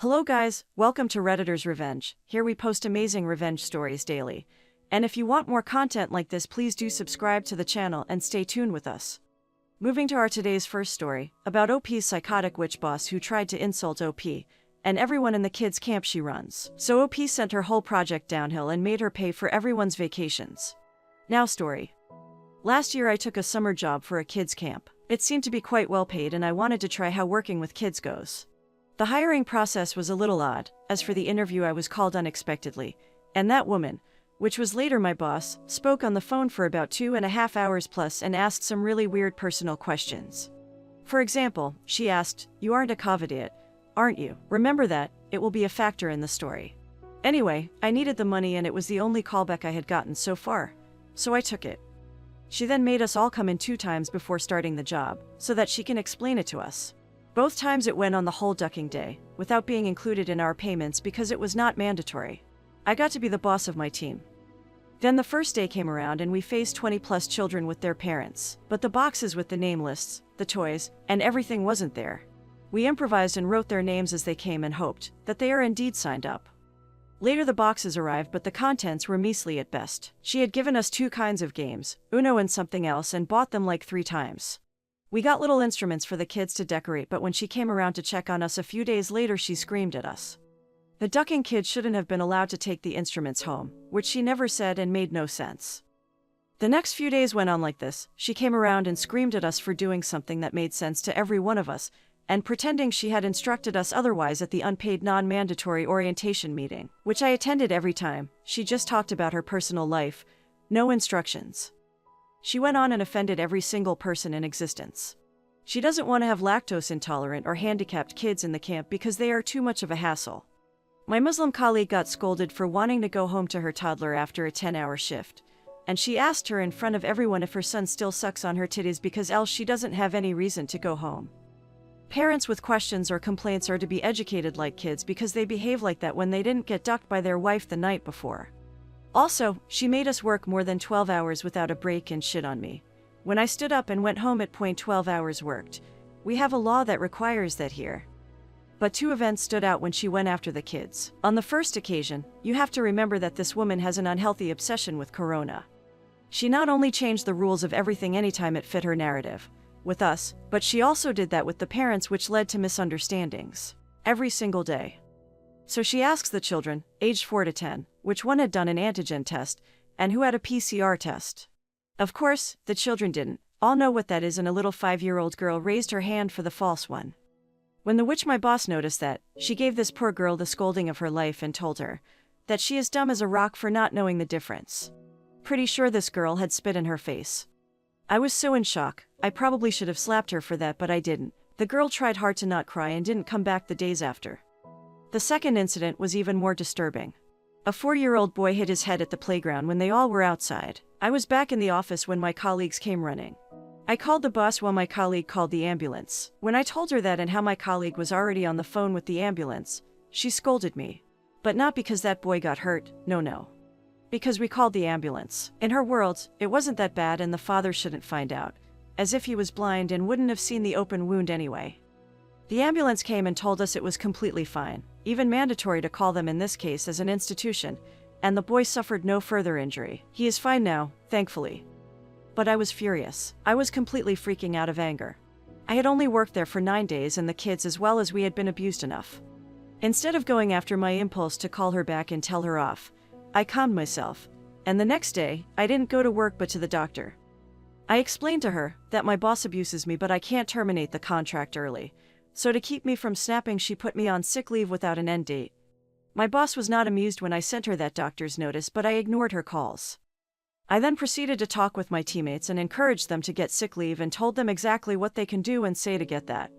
Hello guys, welcome to Redditor's Revenge. Here we post amazing revenge stories daily. And if you want more content like this, please do subscribe to the channel and stay tuned with us. Moving to our today's first story, about OP's psychotic witch boss who tried to insult OP, and everyone in the kids' camp she runs. So OP sent her whole project downhill and made her pay for everyone's vacations. Now story. Last year I took a summer job for a kids' camp. It seemed to be quite well paid and I wanted to try how working with kids goes. The hiring process was a little odd. As for the interview, I was called unexpectedly, and that woman, which was later my boss, spoke on the phone for about 2.5 hours plus and asked some really weird personal questions. For example, she asked, "You aren't a COVID, aren't you? Remember that, it will be a factor in the story." Anyway, I needed the money and it was the only callback I had gotten so far, so I took it. She then made us all come in 2 times before starting the job, so that she can explain it to us. Both times it went on the whole ducking day, without being included in our payments because it was not mandatory. I got to be the boss of my team. Then the first day came around and we faced 20+ children with their parents, but the boxes with the name lists, the toys, and everything wasn't there. We improvised and wrote their names as they came and hoped that they are indeed signed up. Later the boxes arrived, but the contents were measly at best. She had given us 2 kinds of games, Uno and something else, and bought them like 3 times. We got little instruments for the kids to decorate, but when she came around to check on us a few days later, she screamed at us. The ducking kids shouldn't have been allowed to take the instruments home, which she never said and made no sense. The next few days went on like this. She came around and screamed at us for doing something that made sense to every one of us, and pretending she had instructed us otherwise at the unpaid non-mandatory orientation meeting, which I attended every time. She just talked about her personal life, no instructions. She went on and offended every single person in existence. She doesn't want to have lactose intolerant or handicapped kids in the camp because they are too much of a hassle. My Muslim colleague got scolded for wanting to go home to her toddler after a 10-hour shift, and she asked her in front of everyone if her son still sucks on her titties because else she doesn't have any reason to go home. Parents with questions or complaints are to be educated like kids because they behave like that when they didn't get ducked by their wife the night before. Also, she made us work more than 12 hours without a break and shit on me. When I stood up and went home at point 12 hours worked. We have a law that requires that here. But 2 events stood out when she went after the kids. On the first occasion, you have to remember that this woman has an unhealthy obsession with corona. She not only changed the rules of everything anytime it fit her narrative, with us, but she also did that with the parents, which led to misunderstandings. Every single day. So she asks the children, aged 4 to 10, which one had done an antigen test, and who had a PCR test. Of course, the children didn't all know what that is, and a little 5-year-old girl raised her hand for the false one. When the witch, my boss, noticed that, she gave this poor girl the scolding of her life and told her that she is dumb as a rock for not knowing the difference. Pretty sure this girl had spit in her face. I was so in shock, I probably should have slapped her for that, but I didn't. The girl tried hard to not cry and didn't come back the days after. The second incident was even more disturbing. A 4-year-old boy hit his head at the playground when they all were outside. I was back in the office when my colleagues came running. I called the bus while my colleague called the ambulance. When I told her that and how my colleague was already on the phone with the ambulance, she scolded me. But not because that boy got hurt, no. Because we called the ambulance. In her world, it wasn't that bad and the father shouldn't find out. As if he was blind and wouldn't have seen the open wound anyway. The ambulance came and told us it was completely fine, even mandatory to call them in this case as an institution, and the boy suffered no further injury. He is fine now, thankfully. But I was furious. I was completely freaking out of anger. I had only worked there for 9 days and the kids as well as we had been abused enough. Instead of going after my impulse to call her back and tell her off, I calmed myself, and the next day, I didn't go to work but to the doctor. I explained to her that my boss abuses me but I can't terminate the contract early. So to keep me from snapping, she put me on sick leave without an end date. My boss was not amused when I sent her that doctor's notice, but I ignored her calls. I then proceeded to talk with my teammates and encouraged them to get sick leave and told them exactly what they can do and say to get that.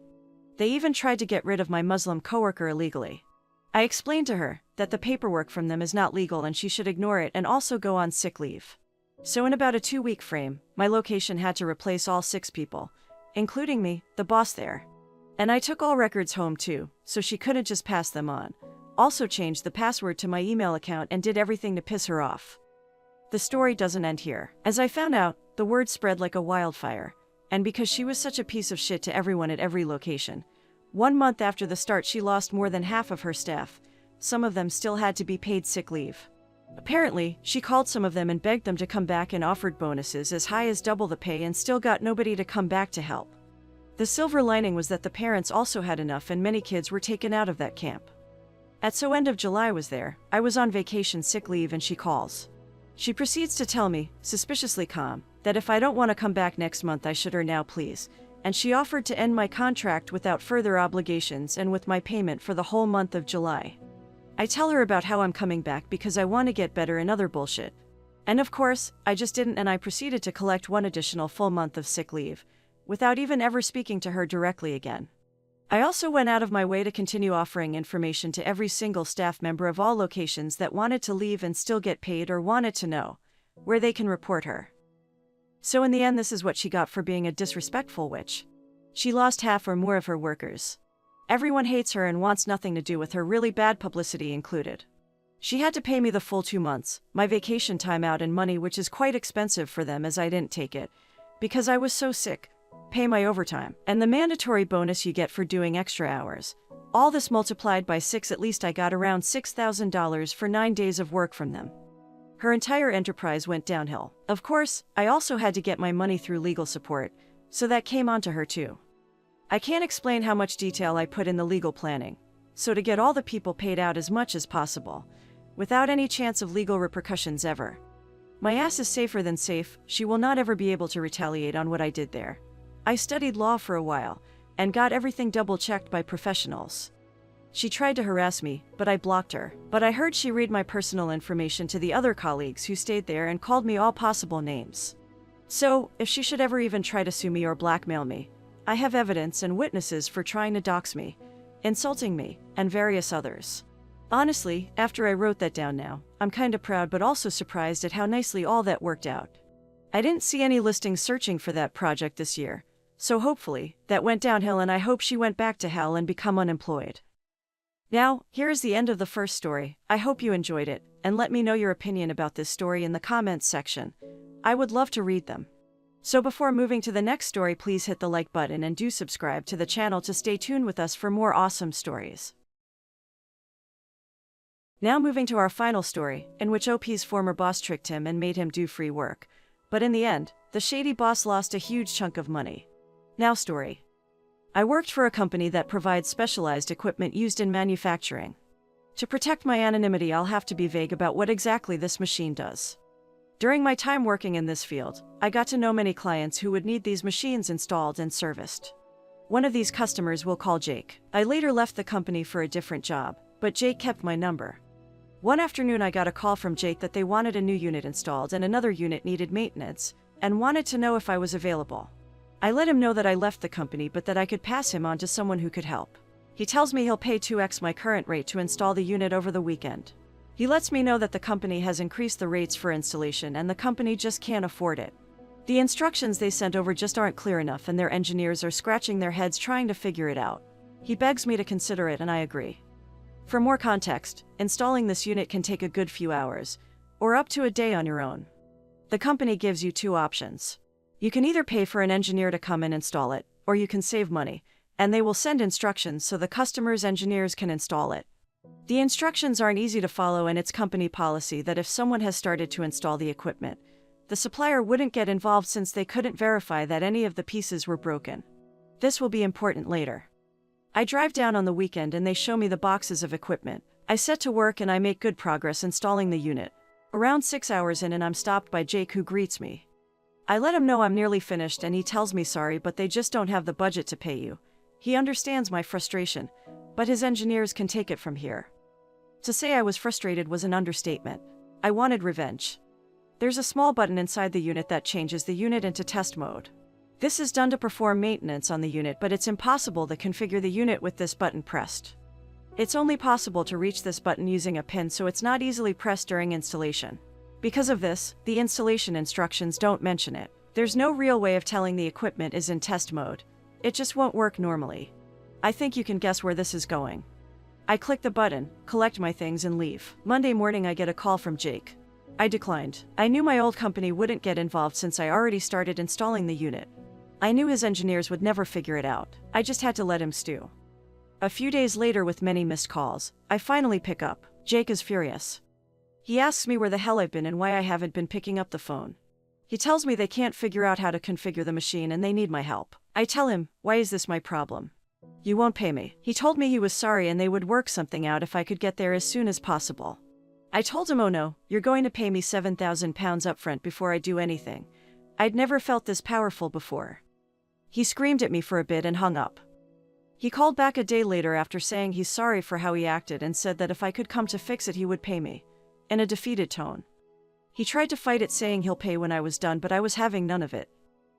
They even tried to get rid of my Muslim coworker illegally. I explained to her that the paperwork from them is not legal and she should ignore it and also go on sick leave. So in about a 2-week frame, my location had to replace all 6 people, including me, the boss there. And I took all records home too, so she couldn't just pass them on. Also changed the password to my email account and did everything to piss her off. The story doesn't end here. As I found out, the word spread like a wildfire, and because she was such a piece of shit to everyone at every location, 1 month after the start, she lost more than half of her staff. Some of them still had to be paid sick leave. Apparently, she called some of them and begged them to come back and offered bonuses as high as double the pay and still got nobody to come back to help. The silver lining was that the parents also had enough and many kids were taken out of that camp. End of July was there, I was on vacation sick leave and she calls. She proceeds to tell me, suspiciously calm, that if I don't want to come back next month I should now please, and she offered to end my contract without further obligations and with my payment for the whole month of July. I tell her about how I'm coming back because I want to get better and other bullshit. And of course, I just didn't, and I proceeded to collect 1 additional full month of sick leave, without even ever speaking to her directly again. I also went out of my way to continue offering information to every single staff member of all locations that wanted to leave and still get paid or wanted to know where they can report her. So in the end, this is what she got for being a disrespectful witch. She lost half or more of her workers. Everyone hates her and wants nothing to do with her, really bad publicity included. She had to pay me the full 2 months, my vacation time out and money, which is quite expensive for them as I didn't take it, because I was so sick, pay my overtime, and the mandatory bonus you get for doing extra hours. All this multiplied by 6, at least I got around $6,000 for 9 days of work from them. Her entire enterprise went downhill. Of course, I also had to get my money through legal support, so that came onto her too. I can't explain how much detail I put in the legal planning, so to get all the people paid out as much as possible, without any chance of legal repercussions ever. My ass is safer than safe, she will not ever be able to retaliate on what I did there. I studied law for a while, and got everything double-checked by professionals. She tried to harass me, but I blocked her. But I heard she read my personal information to the other colleagues who stayed there and called me all possible names. So, if she should ever even try to sue me or blackmail me, I have evidence and witnesses for trying to dox me, insulting me, and various others. Honestly, after I wrote that down now, I'm kinda proud but also surprised at how nicely all that worked out. I didn't see any listings searching for that project this year, so hopefully, that went downhill and I hope she went back to hell and become unemployed. Now, here is the end of the first story. I hope you enjoyed it, and let me know your opinion about this story in the comments section. I would love to read them. So before moving to the next story, please hit the like button and do subscribe to the channel to stay tuned with us for more awesome stories. Now moving to our final story, in which OP's former boss tricked him and made him do free work. But in the end, the shady boss lost a huge chunk of money. Now story. I worked for a company that provides specialized equipment used in manufacturing. To protect my anonymity, I'll have to be vague about what exactly this machine does. During my time working in this field, I got to know many clients who would need these machines installed and serviced. One of these customers we'll call Jake. I later left the company for a different job, but Jake kept my number. One afternoon I got a call from Jake that they wanted a new unit installed and another unit needed maintenance, and wanted to know if I was available. I let him know that I left the company but that I could pass him on to someone who could help. He tells me he'll pay 2x my current rate to install the unit over the weekend. He lets me know that the company has increased the rates for installation and the company just can't afford it. The instructions they sent over just aren't clear enough and their engineers are scratching their heads trying to figure it out. He begs me to consider it and I agree. For more context, installing this unit can take a good few hours, or up to a day on your own. The company gives you 2 options. You can either pay for an engineer to come and install it, or you can save money, and they will send instructions so the customer's engineers can install it. The instructions aren't easy to follow and it's company policy that if someone has started to install the equipment, the supplier wouldn't get involved since they couldn't verify that any of the pieces were broken. This will be important later. I drive down on the weekend and they show me the boxes of equipment. I set to work and I make good progress installing the unit. Around 6 hours in and I'm stopped by Jake, who greets me. I let him know I'm nearly finished and he tells me sorry, but they just don't have the budget to pay you. He understands my frustration, but his engineers can take it from here. To say I was frustrated was an understatement. I wanted revenge. There's a small button inside the unit that changes the unit into test mode. This is done to perform maintenance on the unit, but it's impossible to configure the unit with this button pressed. It's only possible to reach this button using a pin, so it's not easily pressed during installation. Because of this, the installation instructions don't mention it. There's no real way of telling the equipment is in test mode. It just won't work normally. I think you can guess where this is going. I click the button, collect my things and leave. Monday morning I get a call from Jake. I declined. I knew my old company wouldn't get involved since I already started installing the unit. I knew his engineers would never figure it out. I just had to let him stew. A few days later, with many missed calls, I finally pick up. Jake is furious. He asks me where the hell I've been and why I haven't been picking up the phone. He tells me they can't figure out how to configure the machine and they need my help. I tell him, why is this my problem? You won't pay me. He told me he was sorry and they would work something out if I could get there as soon as possible. I told him, oh no, you're going to pay me £7,000 upfront before I do anything. I'd never felt this powerful before. He screamed at me for a bit and hung up. He called back a day later after saying he's sorry for how he acted and said that if I could come to fix it he would pay me, in a defeated tone. He tried to fight it, saying he'll pay when I was done, but I was having none of it.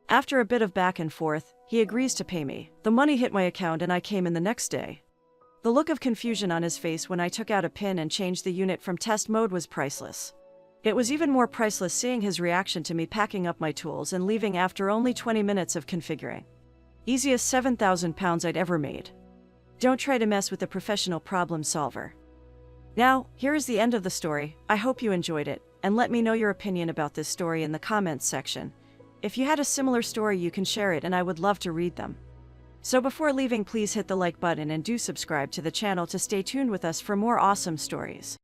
After a bit of back and forth, he agrees to pay me. The money hit my account and I came in the next day. The look of confusion on his face when I took out a pin and changed the unit from test mode was priceless. It was even more priceless seeing his reaction to me packing up my tools and leaving after only 20 minutes of configuring. Easiest £7,000 I'd ever made. Don't try to mess with a professional problem solver. Now, here is the end of the story. I hope you enjoyed it, and let me know your opinion about this story in the comments section. If you had a similar story, you can share it and I would love to read them. So before leaving, please hit the like button and do subscribe to the channel to stay tuned with us for more awesome stories.